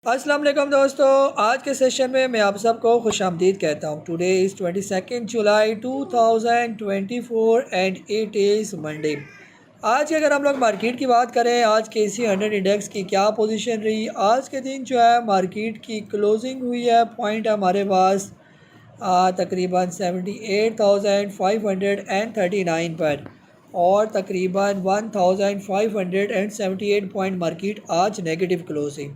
अस्सलाम वालेकुम दोस्तों, आज के सेशन में मैं आप सबको खुशामदीद कहता हूँ। Today is 22 July 2024 and it is Monday. आज की अगर हम लोग मार्केट की बात करें, आज के सी 100 इंडेक्स की क्या पोजीशन रही। आज के दिन जो है मार्केट की क्लोजिंग हुई है, पॉइंट हमारे पास तकरीबन 78,539 पर, और तकरीबन 1,578 पॉइंट मार्केट आज negative closing.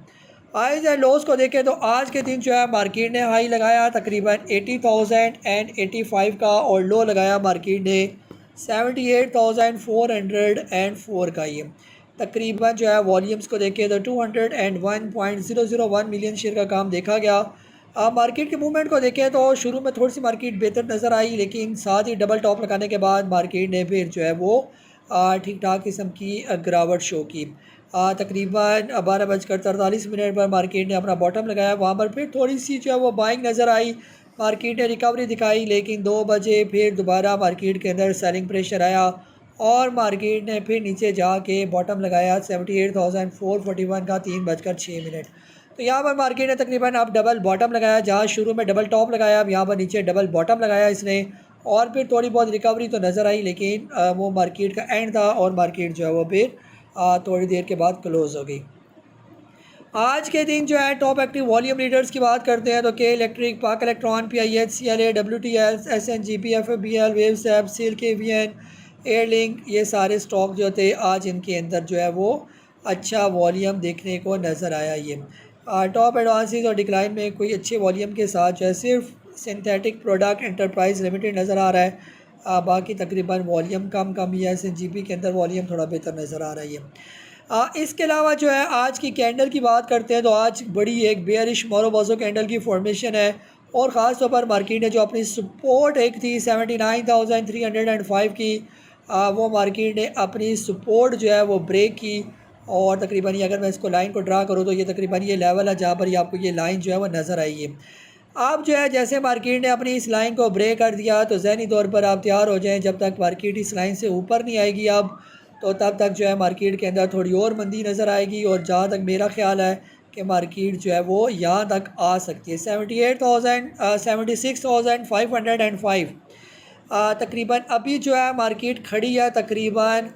Highs and lows को देखें तो आज के दिन जो है मार्केट ने हाई लगाया तकरीबन 80,085 का, और लो लगाया मार्केट ने 78,404 का। ये तकरीबन जो है वॉल्यूम्स को देखें तो 201.001 मिलियन शेयर का काम देखा गया। मार्केट के मूवमेंट को देखें तो शुरू में थोड़ी सी मार्केट बेहतर नज़र आई, लेकिन साथ ही डबल टॉप लगाने के बाद मार्केट ने फिर जो है वो ठीक ठाक किस्म की गिरावट शो की। तकरीबन 12:43 पर मार्केट ने अपना बॉटम लगाया। वहाँ पर फिर थोड़ी सी जो है वो बाइंग नज़र आई, मार्केट ने रिकवरी दिखाई, लेकिन 2 बजे फिर दोबारा मार्केट के अंदर सेलिंग प्रेशर आया और मार्केट ने फिर नीचे जाके बॉटम लगाया 78,441 का 3:06। तो यहाँ पर मार्केट ने तकरीबन अब डबल बॉटम लगाया, जहाँ शुरू में डबल टॉप लगाया, अब यहाँ पर नीचे डबल बॉटम लगाया इसने, और फिर थोड़ी बहुत रिकवरी तो नज़र आई, लेकिन वो मार्केट का एंड था और मार्केट जो है वो फिर थोड़ी देर के बाद क्लोज़ हो गई। आज के दिन जो है टॉप एक्टिव वॉल्यूम लीडर्स की बात करते हैं तो के इलेक्ट्रिक, पाक electron, PIH, CLA, WTL, SNG, PFBL, वेवसैप, सिल, KVN, एयरलिंक, ये सारे स्टॉक जो थे आज इनके अंदर जो है वो अच्छा वॉल्यूम देखने को नज़र आया। ये टॉप एडवांसेस और डिक्लाइन में कोई अच्छे वॉल्यूम के साथ जो है सिर्फ सिंथेटिक प्रोडक्ट एंटरप्राइज लिमिटेड नज़र आ रहा है। बाकी तकरीबन वॉल्यूम कम ही है। SNGP के अंदर वॉल्यूम थोड़ा बेहतर नज़र आ रही है। इसके अलावा जो है आज की कैंडल की बात करते हैं तो आज बड़ी एक बेयरिश मोरोबोजो कैंडल की फॉर्मेशन है, और ख़ास तौर पर मार्केट ने जो अपनी सपोर्ट एक थी 79,305 की, वो मार्केट ने अपनी सपोर्ट जो है वो ब्रेक की, और तकरीबन ये अगर मैं इसको लाइन को ड्रा करूँ तो ये तकरीबन ये लेवल है जहाँ पर ये आपको ये लाइन जो है वो नज़र आई है। आप जो है जैसे मार्केट ने अपनी इस लाइन को ब्रेक कर दिया तो ज़हनी तौर पर आप तैयार हो जाएं, जब तक मार्केट इस लाइन से ऊपर नहीं आएगी अब, तो तब तक जो है मार्केट के अंदर थोड़ी और मंदी नज़र आएगी, और जहाँ तक मेरा ख्याल है कि मार्केट जो है वो यहाँ तक आ सकती है 76,505 तकरीबन। अभी जो है मार्केट खड़ी है तकरीबन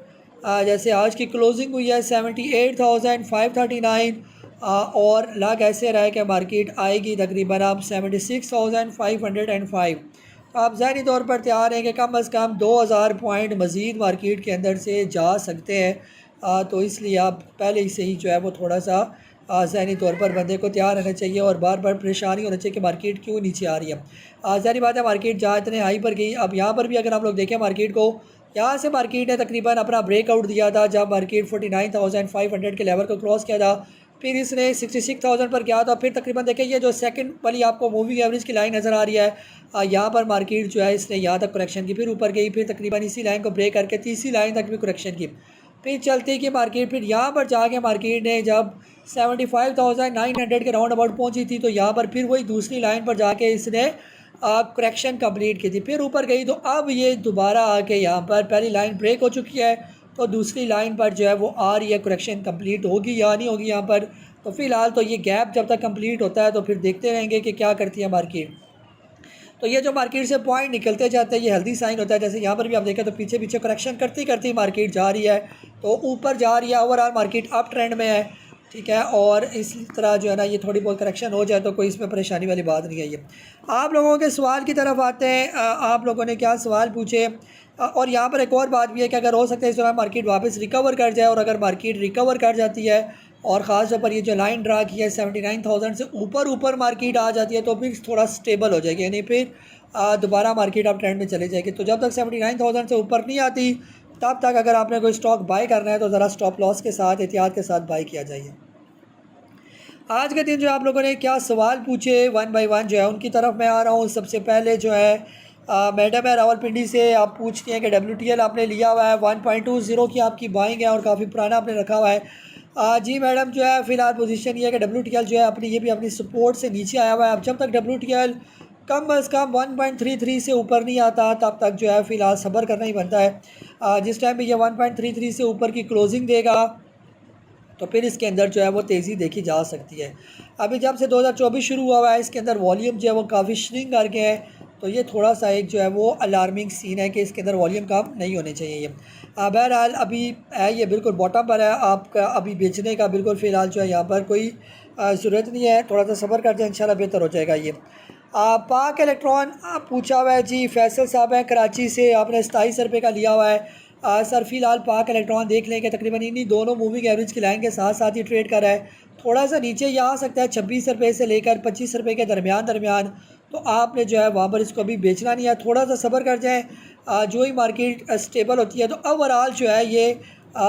जैसे आज की क्लोजिंग हुई है 78,539, और लग ऐसे रहा है कि मार्केट आएगी तकरीबन अब 76,505। तो आप ज़ाहिरी तौर पर तैयार हैं कि कम अज़ कम 2,000 पॉइंट मज़ीद मार्केट के अंदर से जा सकते हैं। तो इसलिए आप पहले ही से ही जो है वो थोड़ा सा ज़हनी तौर पर बंदे को तैयार रहना चाहिए, और बार बार परेशानी होना चाहिए कि मार्केट क्यों नीचे आ रही है। ज़ाहिर बात है मार्केट जहाँ इतने हाई पर गई, अब यहाँ पर भी अगर हम लोग देखें मार्केट को, यहाँ से मार्केट ने तकरीबन अपना ब्रेकआउट दिया था जब मार्केट 49,500 के लेवल को क्रॉस किया था, फिर इसने 66,000 पर गया था, फिर तकरीबन देखें ये जो सेकंड वाली आपको मूविंग एवरेज की लाइन नज़र आ रही है, यहाँ पर मार्केट जो है इसने यहाँ तक करेक्शन की, फिर ऊपर गई, फिर तकरीबन इसी लाइन को ब्रेक करके तीसरी लाइन तक भी करेक्शन की, फिर चलती कि मार्केट फिर यहाँ पर जाके मार्केट ने जब 75,900 के राउंड अबाउट पहुँची थी, तो यहाँ पर फिर वही दूसरी लाइन पर जाके इसने करेक्शन कंप्लीट की थी, फिर ऊपर गई। तो अब ये दोबारा आके यहाँ पर पहली लाइन ब्रेक हो चुकी है, तो दूसरी लाइन पर जो है वो आ रही है, करेक्शन कंप्लीट होगी या नहीं होगी यहाँ पर। तो फ़िलहाल तो ये गैप जब तक कंप्लीट होता है तो फिर देखते रहेंगे कि क्या करती है मार्केट। तो ये जो मार्केट से पॉइंट निकलते जाते हैं ये हेल्दी साइन होता है। जैसे यहाँ पर भी आप देखें तो पीछे पीछे करेक्शन करती करती मार्केट जा रही है, तो ऊपर जा रही है, ओवरऑल मार्केट अप ट्रेंड में है, ठीक है। और इसी तरह जो है ना ये थोड़ी बहुत करेक्शन हो जाए तो कोई इसमें परेशानी वाली बात नहीं है। ये आप लोगों के सवाल की तरफ आते हैं, आप लोगों ने क्या सवाल पूछे। और यहाँ पर एक और बात भी है कि अगर हो सकता है इस दौरान मार्केट वापस रिकवर कर जाए, और अगर मार्केट रिकवर कर जाती है और ख़ास तौर पर ये जो लाइन ड्रा की है 79,000 से ऊपर मार्केट आ जाती है, तो फिर थोड़ा स्टेबल हो जाएगी, यानी फिर दोबारा मार्केट आप ट्रेंड में चले जाएगी। तो जब तक 79,000 से ऊपर नहीं आती तब तक अगर आपने कोई स्टॉक बाय करना है तो ज़रा स्टॉप लॉस के साथ, एहतियात के साथ बाय किया जाइए। आज के दिन जो आप लोगों ने क्या सवाल पूछे वन बाय वन जो है उनकी तरफ मैं आ रहा हूँ। सबसे पहले जो है मैडम है रावलपिंडी से, आप पूछती हैं कि WTL आपने लिया हुआ है 1.20 की आपकी बाइंग है और काफ़ी पुराना आपने रखा हुआ है। जी मैडम, जो है फ़िलहाल पोजीशन ये है कि WTL जो है अपनी ये भी अपनी सपोर्ट से नीचे आया हुआ है। अब जब तक WTL कम अज़ कम 1.33 से ऊपर नहीं आता तब तक जो है फ़िलहाल सब्र करना ही बनता है। जिस टाइम भी ये 1.33 से ऊपर की क्लोजिंग देगा तो फिर इसके अंदर जो है वो तेज़ी देखी जा सकती है। अभी जब से 2024 शुरू हुआ है इसके अंदर वॉल्यूम जो है वो काफ़ी श्रिंक कर गए हैं, तो ये थोड़ा सा एक जो है वो अलार्मिंग सीन है कि इसके अंदर वॉल्यूम कम नहीं होने चाहिए। ये बहरहाल अभी है ये बिल्कुल बॉटम पर है, आपका अभी बेचने का बिल्कुल फ़िलहाल जो है यहाँ पर कोई ज़रूरत नहीं है, थोड़ा सा सब्र करते हैं, इंशाल्लाह बेहतर हो जाएगा। ये पाक इलेक्ट्रॉन पूछा हुआ है जी, फैसल साहब है कराची से, आपने 27 रुपये का लिया हुआ है। सर फ़िलहाल पाक इलेक्ट्रॉन देख लें कि तकरीबन इन्हीं दोनों मूविंग एवरेज की लाइन के साथ साथ ही ट्रेड कर रहा है, थोड़ा सा नीचे ये आ सकता है 26 रुपये से लेकर 25 रुपये के दरमियान, तो आपने जो है वहाँ पर इसको अभी बेचना नहीं है, थोड़ा सा सब्र कर जाएँ। जो ही मार्केट स्टेबल होती है तो ओवरऑल जो है ये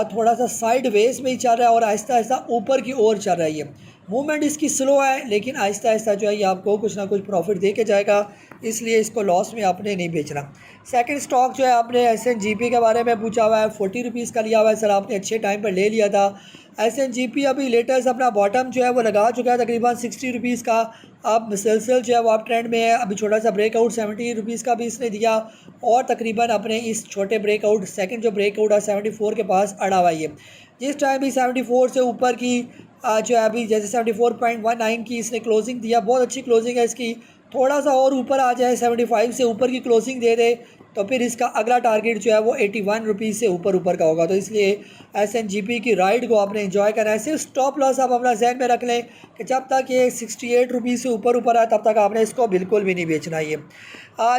थोड़ा सा साइड वेज में ही चल रहा है और आहिस्ता आहिस्ता ऊपर की ओर चल रही है। मूवमेंट इसकी स्लो है लेकिन आहिस्ता आहिस्ता जो है ये आपको कुछ ना कुछ प्रॉफिट दे के जाएगा, इसलिए इसको लॉस में आपने नहीं बेचना। सेकंड स्टॉक जो है आपने SNGP के बारे में पूछा हुआ है, 40 रुपीज़ का लिया हुआ है सर, आपने अच्छे टाइम पर ले लिया था। SNGP अभी लेटेस्ट अपना बॉटम जो है वो लगा चुका है तकरीबन 60 रुपीज़ का, अब मुसलसल जो है वो आप ट्रेंड में है। अभी छोटा सा ब्रेकआउट 70 रुपीज़ का भी इसने दिया और तकरीबन अपने इस छोटे ब्रेकआउट सेकंड जो ब्रेकआउट है 74 के पास अड़ा हुआ है। जिस टाइम भी 74 से ऊपर की जो है अभी जैसे 74.19 की इसने क्लोजिंग दिया, बहुत अच्छी क्लोजिंग है इसकी, थोड़ा सा और ऊपर आ जाए 75 से ऊपर की क्लोजिंग दे दे तो फिर इसका अगला टारगेट जो है वो 81 रुपीज़ से ऊपर का होगा। तो इसलिए SNGP की राइड को आपने एंजॉय करना है। सिर्फ स्टॉप लॉस आप अपना जहन में रख लें कि जब तक ये 68 रुपीज़ से ऊपर आए तब तक आपने इसको बिल्कुल भी नहीं बेचना। ये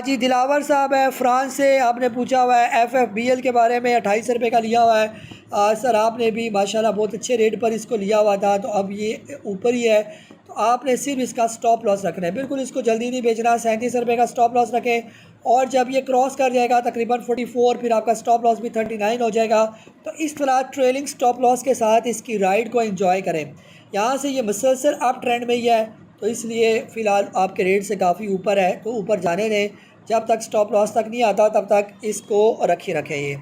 जी दिलावर साहब है फ्रांस से, आपने पूछा हुआ है FFBL के बारे में, 28 रुपये का लिया हुआ है। सर आपने भी माशाल्लाह बहुत अच्छे रेट पर इसको लिया हुआ था, तो अब ये ऊपर ही है, तो आपने सिर्फ इसका स्टॉप लॉस रखना है, बिल्कुल इसको जल्दी नहीं बेचना। 37 रुपये का स्टॉप लॉस रखें और जब ये क्रॉस कर जाएगा तकरीबन 44, फिर आपका स्टॉप लॉस भी 39 हो जाएगा। तो इस तरह ट्रेलिंग स्टॉप लॉस के साथ इसकी राइड को एंजॉय करें। यहाँ से ये मुसलसल अप ट्रेंड में ही है, तो इसलिए फ़िलहाल आपके रेट से काफ़ी ऊपर है, तो ऊपर जाने दें, जब तक स्टॉप लॉस तक नहीं आता तब तक इसको रखें। ये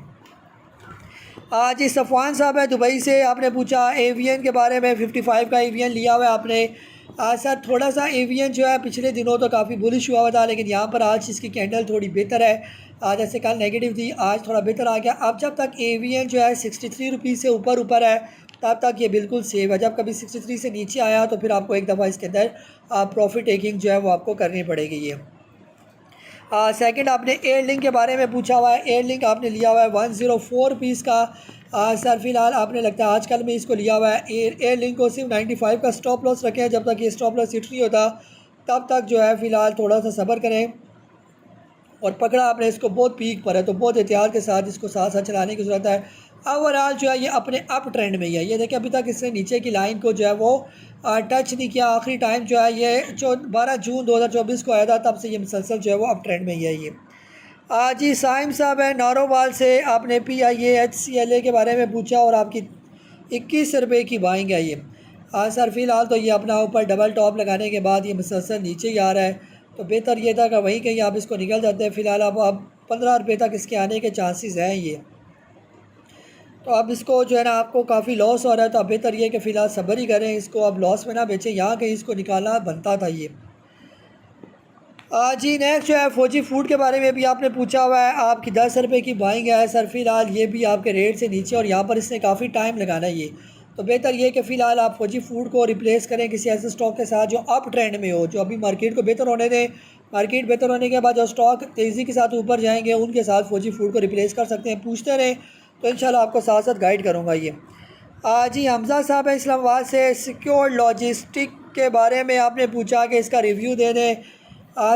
जी सफ़वान साहब है दुबई से, आपने पूछा एवियन के बारे में, 55 का एवियन लिया हुआ है आपने। सर थोड़ा सा एवियन जो है पिछले दिनों तो काफ़ी बुलिश हुआ था, लेकिन यहाँ पर आज इसकी कैंडल थोड़ी बेहतर है। जैसे कल नेगेटिव थी, आज थोड़ा बेहतर आ गया। अब जब तक एवियन जो है 63 रुपीज़ से ऊपर है तब तक ये बिल्कुल सेफ है। जब कभी 63 से नीचे आया तो फिर आपको एक दफ़ा इसके अंदर प्रॉफिट टेकिंग जो है वो आपको करनी पड़ेगी। ये सेकंड आपने एयर लिंक के बारे में पूछा हुआ है, एयर लिंक आपने लिया हुआ है 104 रुपीज़ का। सर फ़िलहाल आपने लगता है आजकल में इसको लिया हुआ है। एयर लिंक को सिर्फ 95 का स्टॉप लॉस रखें, जब तक ये स्टॉप लॉस हिट नहीं होता तब तक जो है फ़िलहाल थोड़ा सा सब्र करें। और पकड़ा आपने इसको बहुत पीक पर है, तो बहुत एहतियात के साथ इसको साथ साथ चलाने की ज़रूरत है। ओवरऑल जो है ये अपने अप ट्रेंड में ही है। ये देखिए अभी तक इसने नीचे की लाइन को जो है वो टच नहीं किया। आखिरी टाइम जो है ये 12 जून 2024 को आया था, तब से ये मुसलसल जो है वो अप ट्रेंड में ही है। ये जी साइम साहब है नारोवाल से, आपने PIAHCLA के बारे में पूछा और आपकी 21 रुपये की बाइंग है। ये सर फ़िलहाल तो ये अपना ऊपर डबल टॉप लगाने के बाद ये मुसलसल नीचे ही आ रहा है, तो बेहतर ये था कि वहीं कहीं आप इसको निकल जाते हैं। फ़िलहाल अब 15 रुपये तक इसके आने के चांसेस हैं। ये तो अब इसको जो है ना आपको काफ़ी लॉस हो रहा है, तो अब बेहतर ये कि फ़िलहाल सब्र ही करें, इसको अब लॉस में ना बेचें, यहाँ कहीं इसको निकालना बनता था। ये जी नेक्स्ट जो है फौजी फूड के बारे में भी आपने पूछा हुआ है, आपकी 10 रुपये की बाइंग है सर। फ़िलहाल ये भी आपके रेट से नीचे और यहाँ पर इसने काफ़ी टाइम लगाना है। ये तो बेहतर ये कि फ़िलहाल आप फौजी फूड को रिप्लेस करें किसी ऐसे स्टॉक के साथ जो अप ट्रेंड में हो, जो अभी मार्केट को बेहतर होने दें। मार्केट बेहतर होने के बाद जो स्टॉक तेज़ी के साथ ऊपर जाएंगे उनके साथ फौजी फूड को रिप्लेस कर सकते हैं। पूछते रहें तो इंशाल्लाह आपको साथ साथ गाइड करूँगा। ये जी हमज़ा साहब है इस्लामाबाद से, सिक्योर लॉजिस्टिक के बारे में आपने पूछा कि इसका रिव्यू दे दें।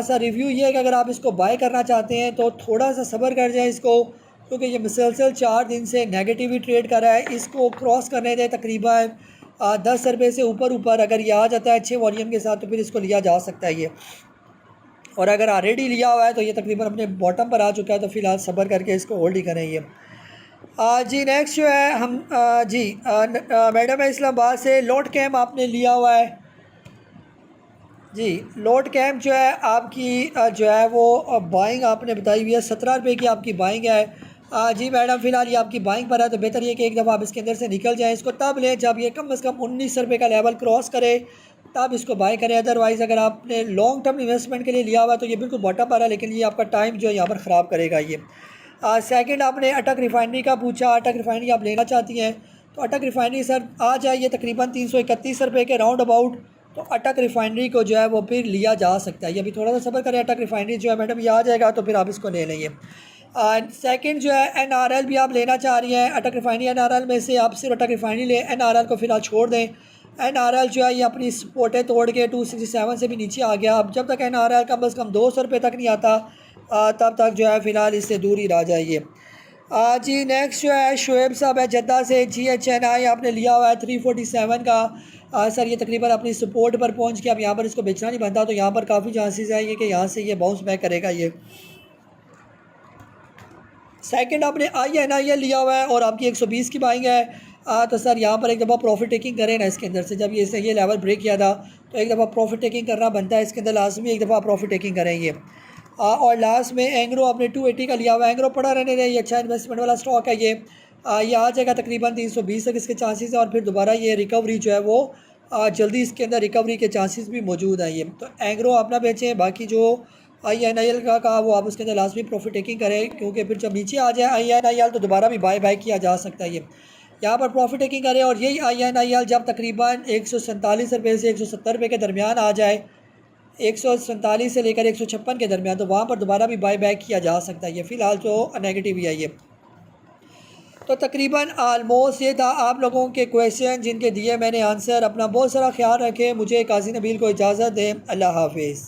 सर रिव्यू ये है कि अगर आप इसको बाय करना चाहते हैं तो थोड़ा सा सब्र कर जाएं इसको, क्योंकि ये मुसलसल 4 दिन से नेगेटिव ही ट्रेड कर रहा है। इसको क्रॉस करने दें तकरीबन 10 रुपये से ऊपर अगर ये आ जाता है अच्छे वॉल्यूम के साथ तो फिर इसको लिया जा सकता है। ये और अगर ऑलरेडी लिया हुआ है तो ये तकरीबन अपने बॉटम पर आ चुका है, तो फ़िलहाल सब्र करके इसको होल्ड ही करें। ये जी नेक्स्ट जो है हम मैडम है इस्लामाबाद से, लोट कैम आपने लिया हुआ है। जी लोट कैम्प जो है आपकी जो है वो बाइंग आपने बताई हुई है 17 रुपये की आपकी बाइंग है। जी मैडम फ़िलहाल ये आपकी बाइंग पर है, तो बेहतर ये कि एक दफ़ा आप इसके अंदर से निकल जाएं, इसको तब लें जब ये कम से कम 19 रुपये का लेवल क्रॉस करे, तब इसको बाय करें। अदरवाइज़ अगर आपने लॉन्ग टर्म इन्वेस्टमेंट के लिए लिया हुआ तो ये बिल्कुल बॉटम पर है, लेकिन ये आपका टाइम जो है यहाँ पर ख़राब करेगा। ये सेकंड आपने अटक रिफाइनरी का पूछा, अटक रिफाइनरी आप लेना चाहती हैं तो अटक रिफाइनरी सर आ जाइए तकरीबन 331 रुपये के राउंड अबाउट, तो अटक रिफाइनरी को जो है वो फिर लिया जा सकता है। ये अभी थोड़ा सा सब्र करें, अटक रिफाइनरी जो है मैडम ये आ जाएगा तो फिर आप इसको ले लेंगे। सेकंड जो है NRL भी आप लेना चाह रही हैं, अटक रिफाइनरी NRL में से आप सिर्फ अटक रिफाइनरी लें, NRL को फ़िलहाल छोड़ दें। NRL जो है ये अपनी सपोर्टें तोड़ के 267 से भी नीचे आ गया। अब जब तक NRL कम से कम 200 रुपये तक नहीं आता तब तक जो है फ़िलहाल इससे दूर ही रह जाइए। जी नेक्स्ट जो है शुएब साहब है जद्दा से, GHNI आपने लिया हुआ है 347 का। सर ये तकरीबन अपनी सपोर्ट पर पहुंच के अब यहाँ पर इसको बेचना नहीं बनता, तो यहाँ पर काफ़ी चांसेस है कि यहाँ से ये बाउंस बैक करेगा। ये सेकंड आपने INIL लिया हुआ है और आपकी 120 की बाइंग है। तो सर यहाँ पर एक दफ़ा प्रॉफिट टेकिंग करें ना इसके अंदर से, जब ये लेवल ब्रेक किया था तो एक दफ़ा प्रॉफिट टेकिंग करना बनता है इसके अंदर, लाजमी एक दफ़ा प्रॉफिट टेकिंग करेंगे। और लास्ट में एंग्रो आपने 280 का लिया हुआ है, एंग्रो पड़ा रहने दें, ये अच्छा इन्वेस्टमेंट वाला स्टॉक है। ये आ जाएगा तकरीबन 320 तक इसके चांसेस है और फिर दोबारा ये रिकवरी जो है वो जल्दी इसके अंदर रिकवरी के चांसेस भी मौजूद हैं। ये तो एंग्रो आप ना बेचें, बाकी जो INIL का कहा वो आप उसके अंदर लास्ट में प्रॉफिट टेकिंग करें, क्योंकि फिर जब नीचे आ जाए INIL तो दोबारा भी बाय किया जा सकता है। ये यहाँ पर प्रॉफिट टेकिंग करें और यही INIL जब तकरीबन 147 रुपये से 170 रुपये के दरमियान आ जाए, 147 से लेकर 156 के दरमियान, तो वहाँ पर दोबारा भी बाय किया जा सकता है। ये फ़िलहाल तो नेगेटिव ही है ये। तो तकरीबन आलमोस्ट ये था आप लोगों के क्वेश्चन जिनके दिए मैंने आंसर। अपना बहुत सारा ख्याल रखें, मुझे काजी नबील को इजाज़त दें। अल्लाह हाफिज़।